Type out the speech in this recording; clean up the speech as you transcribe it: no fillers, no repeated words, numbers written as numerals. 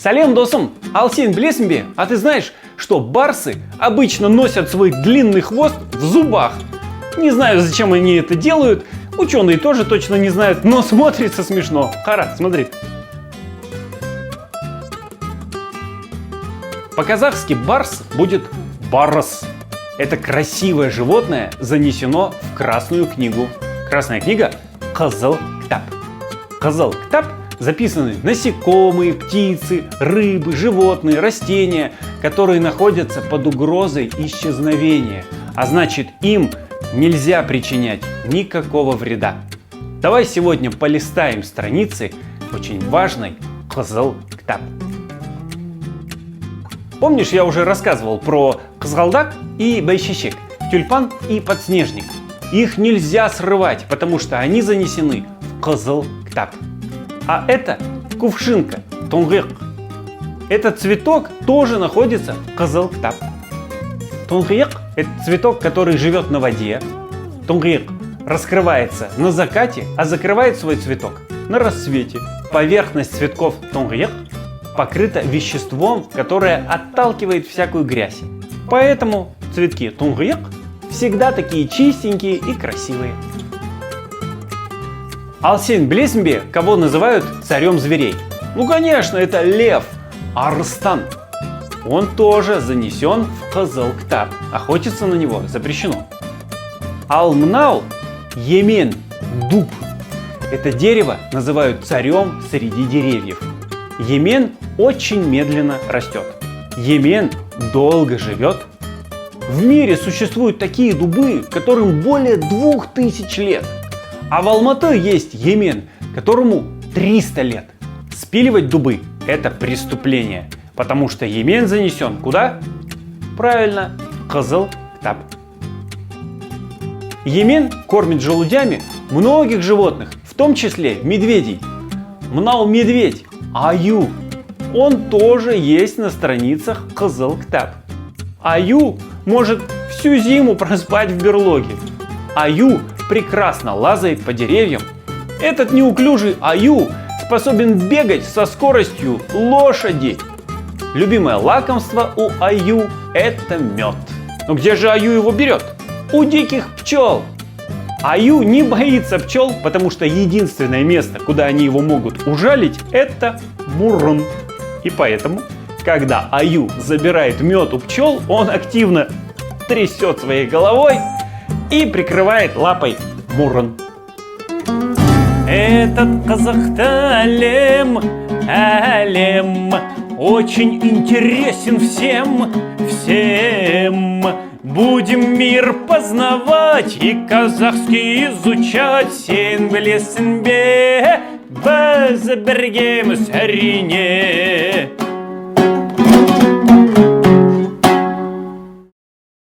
Салем, досым! Алсен, білесің бе? А ты знаешь, что барсы обычно носят свой длинный хвост в зубах? Не знаю, зачем они это делают. Ученые тоже точно не знают, но смотрится смешно. Хара, смотри. По-казахски барс будет барс. Это красивое животное занесено в Красную книгу. Красная книга Кызыл кітап. Кызыл кітап записаны насекомые, птицы, рыбы, животные, растения, которые находятся под угрозой исчезновения. А значит, им нельзя причинять никакого вреда. Давай сегодня полистаем страницы очень важной Кызыл кітап. Помнишь, я уже рассказывал про кызгалдак и байшешек, тюльпан и подснежник. Их нельзя срывать, потому что они занесены в Кызыл кітап. А это кувшинка, тонгык. Этот цветок тоже находится в Кызыл кітап. Тонгык – это цветок, который живет на воде. Тонгык раскрывается на закате, а закрывает свой цветок на рассвете. Поверхность цветков тонгык покрыта веществом, которое отталкивает всякую грязь. Поэтому цветки тонгык всегда такие чистенькие и красивые. Алсен, білесің бе, кого называют царем зверей? Ну конечно, это лев, Арыстан. Он тоже занесен в Кызыл кітап. Охотиться на него запрещено. Ал-Мнау, Емен, дуб. Это дерево называют царем среди деревьев. Емен очень медленно растет. Емен долго живет. В мире существуют такие дубы, которым более 2000 лет. А в Алматы есть Емен, которому 300 лет. Спиливать дубы – это преступление, потому что Емен занесен куда? Правильно, Кызыл кітап. Емен кормит желудями многих животных, в том числе медведей. Мнау медведь, Аю. Он тоже есть на страницах Кызыл кітап. Аю может всю зиму проспать в берлоге. Аю прекрасно лазает по деревьям. Этот неуклюжий аю способен бегать со скоростью лошади. Любимое лакомство у аю – это мед. Но где же аю его берет? У диких пчел. Аю не боится пчел, потому что единственное место, куда они его могут ужалить – это мурун. И поэтому, когда аю забирает мед у пчел, он активно трясет своей головой и прикрывает лапой мурун. Этот казахта әлем очень интересен всем. Будем мир познавать и казахский изучать. Сен білесің бе, біз біргеміз әрине.